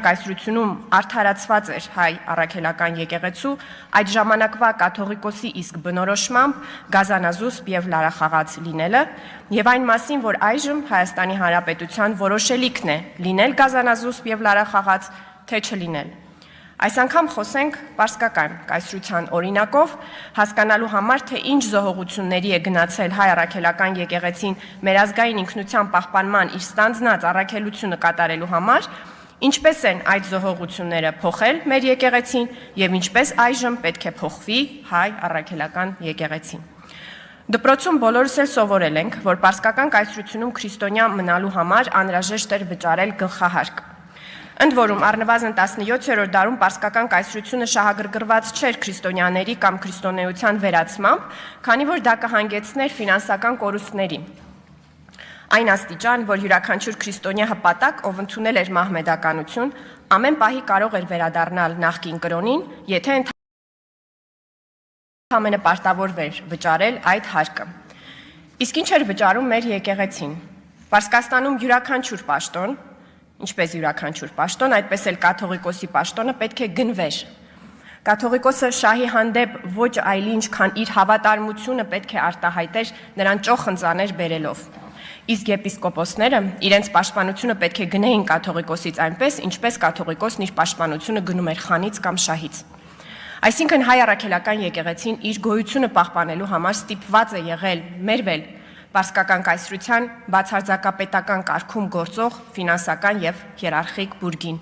կայսրությունում արդարացված էր հայ առաքելական եկեղեցու, այդ ժամանակվա կաթողիկոսի իսկ բնորոշմամբ գազանազուսպ եւ լարախաղաց լինելը, եւ այն մասին, որ այժմ Հայաստանի Հանրապետության որոշելիքն է լինել գազանազուսպ եւ լարախաղաց, թե չլինել։ Այս անգամ խոսենք պարսկական կայսրության օրինակով, հասկանալու համար, թե ինչ զոհողությունների է գնացել հայ առաքելական եկեղեցին մեր ազգային ինքնության պահպանման իր ստանձնած առաքելությունը կատարելու համար, ինչպես են այդ զոհողությունները փոխել մեր եկեղեցին եւ ինչպես այժմ պետք է փոխվի հայ առաքելական եկեղեցին։ Դպրոցում բոլորս էլ սովորել ենք, որ պարսկական կայսրությունում քրիստոնյա մնալու համար անհրաժեշտ էր վճարել գլխահարկ։ Ընդ որում առնվազն 17-րդ դարում պարսկական կայսրությունը շահագրգռված չէր քրիստոնյաների կամ քրիստոնեության վերացմամբ, քանի որ դա կհանգեցներ ֆինանսական կորուստների։ Այն աստիճան, որ յուրաքանչյուր քրիստոնյա հպատակ, ով ընդունել էր մահմեդականություն, ամեն պահի կարող էր վերադառնալ նախկին կրոնին, եթե ընդամենը պարտավորվեր վճարել այդ հարկը։ Իսկ ինչ էր վճարում մեր եկեղեցին։ Պարսկաստանում յուրաքանչյուր պաշտոն, ինչպես յուրաքանչյուր պաշտոն, այդպես էլ կաթողիկոսի պաշտոնը պետք է գնվեր։ Կաթողիկոսը շահի հանդեպ ոչ այլ ինչ, քան իր հավատարմությունը պետք է արտահայտեր նրան ճոխ ընծաներ բերելով։ Իսկ եպիսկոպոսները իրենց պաշտպանությունը պետք է գնեին կաթողիկոսից այնպես, ինչպես կաթողիկոսն իր պաշտպանությունը գնում էր խանից կամ շահից։ Այսինքն հայ առաքելական եկեղեցին իր գոյությունը պահպանելու համար ստիպված է եղել մերվել պարսկական կայսրության բացարձակապետական կարգում գործող ֆինանսական եւ հիերարխիկ բուրգին։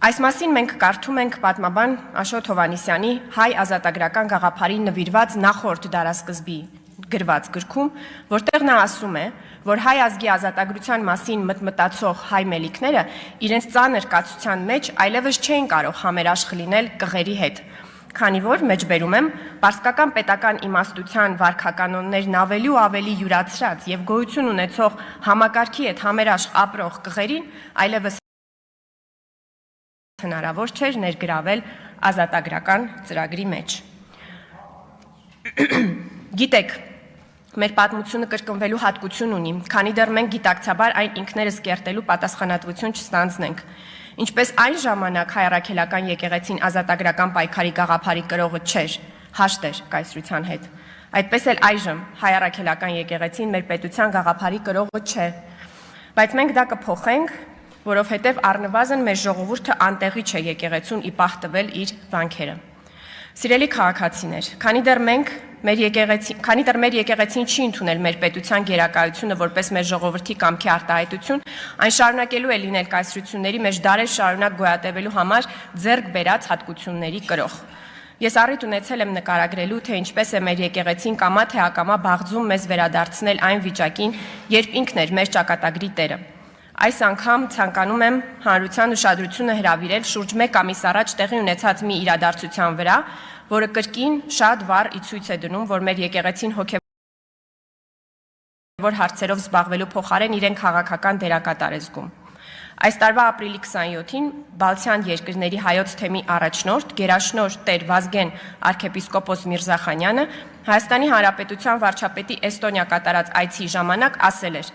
Այս մասին մենք կարդում ենք պատմաբան Աշոտ Հովհաննիսյանի հայ ազատագրական գաղափարին նվիրված նախորդ դարասկզբի գրված գրքում, որտեղ նա ասում է, որ հայ ազգի ազատագրության մասին մտածող հայ մելիքները իրենց ծանր կացության մեջ այլևս չէին կարող համերաշխ լինել կղերի հետ, քանի որ մեջբերում եմ պարսկական պետական իմաստության վարքականոններն ավելի ու ավելի յուրացրած եւ գոյություն ունեցող համակարգի հետ համերաշխ ապրող կղերին այլևս հնարավոր չէր ներգրավել ազատագրական ծրագրի մեջ։ Գիտեք, մեր պատմությունը կրկնվելու հատկություն ունի, քանի դեռ մենք գիտակցաբար այն ինքներս կերտելու պատասխանատվություն չստանձնենք։ Ինչպես այն ժամանակ հայ առաքելական եկեղեցին ազատագրական պայքարի գաղափարի կրողը չէր, հաշտ էր կայսրության հետ, այդպես էլ այժմ հայ առաքելական եկեղեցին մեր պետության գաղափարի կրողը չէ, բայց մենք դա կփոխենք, որովհետև առնվազն մեր ժողովուրդը անտեղի չէ եկեղեցուն ի պահ տվել իր վանքերը։ Սիրելի քաղաքացիներ, քանի դեռ մեր եկեղեցին չի ընդունել մեր պետության գերակայությունը որպես մեր ժողովրդի կամքի արտահայտություն, այն շարունակելու է լինել կայսրությունների մեջ դարեր շարունակ գոյատևելու համար ձեռք բերած հատկությունների կրող։ Ես առիթ ունեցել եմ նկարագրելու, թե ինչպես է մեր եկեղեցին կամա թե ակամա բաղձում մեզ վերադարձնել այն վիճակին, երբ ինքն էր մեր ճակատագրի տերը։ Այս անգամ ցանկանում եմ հանրության ուշադրությունը հրավիրել շուրջ 1 ամիս առաջ տեղի ունեցած մի իրադարձության վրա, որը կրկին շատ վառ ի ցույց է դնում, որ մեր եկեղեցին հոգևոր հարցերով զբաղվելու փոխարեն իրեն քաղաքական դերակատար է զգում։ Այս տարվա ապրիլի 27-ին Բալթյան երկրների հայոց թեմի առաջնորդ, գերաշնորհ Տեր Վազգեն arczepiskopos Միրզախանյանը Հայաստանի Հանրապետության վարչապետի Էստոնիա կատարած այցի ժամանակ ասել էր.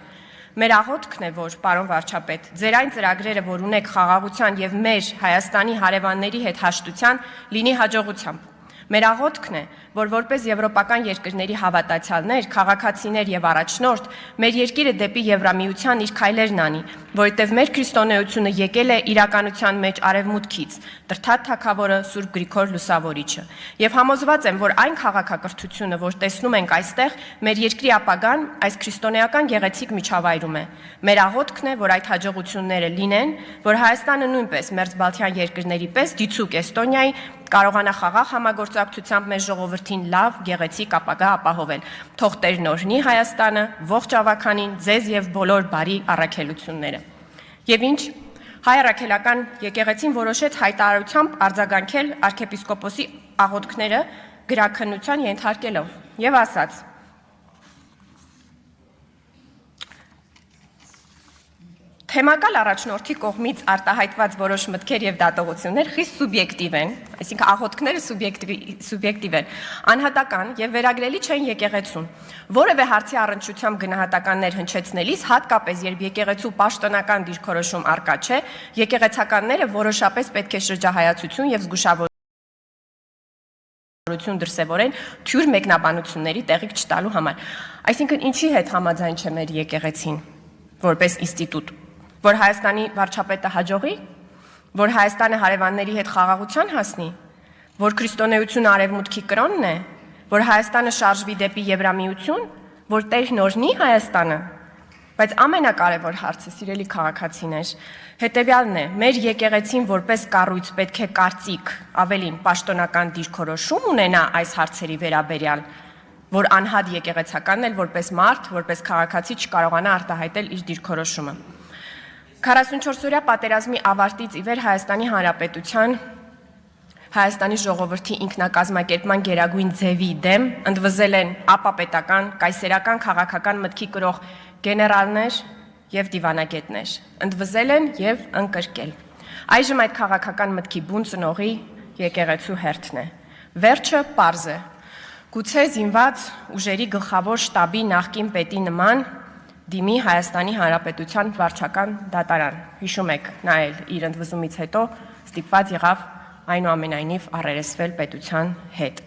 Մեր աղոթքն է, որ, պարոն վարչապետ, ձեր այն ծրագրերը, որ ունեք խաղաղության եւ մեր Հայաստանի հարևանների հետ հաշտության, լինի հաջողությամբ։ Մեր աղոթքն է, որ որպես եվրոպական երկրների հավատացյալներ, քաղաքացիներ եւ առաջնորդ, մեր երկիրը դեպի Եվրամիության իր քայլերն անի, որովհետեւ մեր քրիստոնեությունը եկել է իրականության մեջ արևմուտքից, Տրթատ թագավորը Սուրբ Գրիգոր Լուսավորիչը։ Եվ համոզված եմ, որ այն քաղաքակրթությունը, որ տեսնում ենք այստեղ, մեր երկրի ապագան այս քրիստոնեական գեղեցիկ միջավայրում է։ Մեր աղոթքն է, որ այդ հաջողությունները լինեն, որ Հայաստանը նույնպես մերձբալթյան երկրների պես դիցուկ Էստոնիայի կարողանա խաղաղ համագործակցությամբ մեր ժողովրդին լավ, գեղեցիկ ապագա ապահովել։ Թող Տերն օրհնի Հայաստանը, ողջ ավականին, ձեզ եւ բոլոր բարի առաքելությունները։ Եվ ինչ, հայ առաքելական եկեղեցին որոշեց հայտարարությամբ արձագանքել arczepiskopos-ի աղոթքները գրաքննության ենթարկելով եւ ասաց. Թեմակալ առաջնորդի կողմից արտահայտված որոշ մտքեր եւ դատողություններ խիստ սուբյեկտիվ են, այսինքն աղոթքները սուբյեկտիվ են, անհատական եւ վերագրելի չեն եկեղեցուն։ Որևէ հարցի առնչությամբ գնահատականներ հնչեցնելիս, հատկապես երբ եկեղեցու պաշտոնական դիրքորոշում առկա չէ, եկեղեցականները որոշապես պետք է շրջահայացություն եւ զգուշավորություն դրսևորեն թյուր մեկնաբանությունների տեղիք չտալու համար։ Այսինքն ինչի հետ համաձայն չէ մեր եկեղեցին որպես ինստիտուտ, որ Հայաստանի վարչապետը հաջողի, որ Հայաստանը հարևանների հետ խաղաղության հասնի, որ քրիստոնեությունը արևմուտքի կրոնն է, որ Հայաստանը շարժվի դեպի Եվրամիություն, որ Տերն օրհնի Հայաստանը, բայց ամենակարևոր հարցը, սիրելի քաղաքացիներ, հետևյալն է. մեր եկեղեցին որպես կառույց պետք է կարծիք, ավելին պաշտոնական դիրքորոշում ունենա այս հարցերի վերաբերյալ, որ անհատ եկեղեցականն էլ որպես մարդ, որպես քաղաքացի չկարողանա արտահայտել իր դիրքորոշումը։ 44-օրյա պատերազմի ավարտից ի վեր Հայաստանի Հանրապետության Հայաստանի ժողովրդի ինքնակազմակերպման գերագույն ձևի դեմ ընդվզել են ապապետական, կայսերական քաղաքական մտքի կրող գեներալներ եւ դիվանագետներ, ընդվզել են եւ ընկրկել։ Այժմ այդ քաղաքական մտքի բուն ծնողի եկեղեցու հերթն է։ Վերջը պարզ է։ Գուցե զինված ուժերի գլխավոր շտաբի նախկին պետի նման դիմի Հայաստանի Հանրապետության վարչական դատարան։ Հիշում եք, նա էլ իր ընդվզումից հետո ստիպված եղավ այնուամենայնիվ առերեսվել պետության հետ։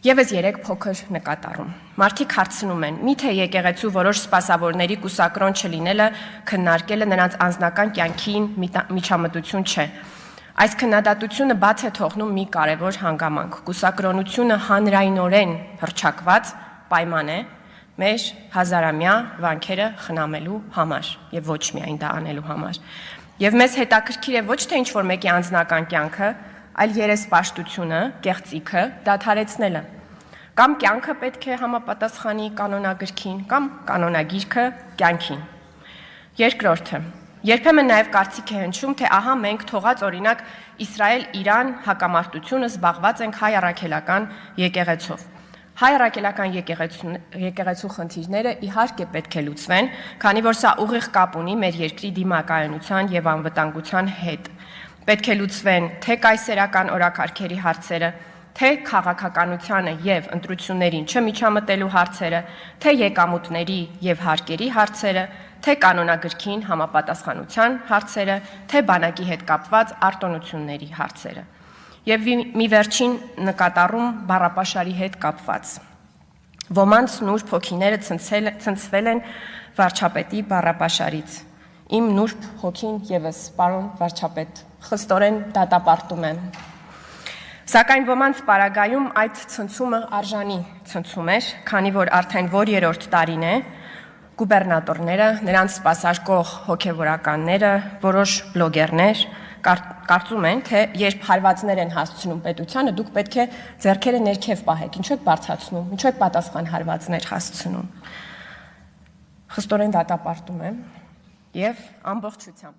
Եվս 3 փոքր նկատառում։ Մարդիկ հարցնում են, միթե եկեղեցու որոշ սպասավորների կուսակրոն չլինելը քննարկելը նրանց անձնական կյանքին միջամտություն չէ։ Այս քննադատությունը բաց է թողնում մի կարևոր հանգամանք։ Կուսակրոնությունը հանրայնորեն հռչակված պայման է մեր հազարամյա վանքերը խնամելու համար եւ ոչ միայն դա անելու համար։ Եվ մեզ հետաքրքիր է ոչ թե ինչ-որ մեկի անձնական կյանքը, այլ երեսպաշտությունը, կեղծիքը դադարեցնելը։ Կամ կյանքը պետք է համապատասխանի կանոնագրքին, կամ կանոնագիրքը կյանքին։ Երկրորդը, երբեմն նաև կարծիք է հնչում, թե ահա մենք թողած օրինակ Իսրայել-Իրան հակամարտությունը զբաղված ենք հայ առաքելական եկեղեցով։ Հայ առաքելական եկեղեցու խնդիրները իհարկե պետք է լուծվեն, քանի որ սա ուղիղ կապ ունի մեր երկրի դիմակայունության եւ անվտանգության հետ։ Պետք է լուծվեն թե կայսերական օրակարգերի հարցերը, թե քաղաքականությանը եւ ընտրություններին չմիջամտելու հարցերը, թե եկամուտների եւ հարկերի հարցերը, թե կանոնագրքին համապատասխանության հարցերը, թե բանակի հետ կապված արտոնությունների հարցերը։ Եվ մի վերջին նկատառում բառապաշարի հետ կապված։ Ոմանց նուրբ հոգիները ցնցվել են վարչապետի բառապաշարից։ Իմ նուրբ հոգին եւս, պարոն վարչապետ, խստորեն դատապարտում եմ։ Սակայն ոմանց պարագայում այդ ցնցումը արժանի ցնցում էր, քանի որ արդեն որ երրորդ տարին է գուբերնատորները, նրանց սպասարկող հոգևորականները, որոշ բլոգերներ կարծում են, թե երբ հարվածներ են հասցնում պետությանը, դուք պետք է ձեռքերը ներքև պահեք, ինչու եք բարձրացնում, ինչու եք պատասխան հարվածներ հասցնում։ Խստորեն դատապարտում եմ եւ ամբողջությամբ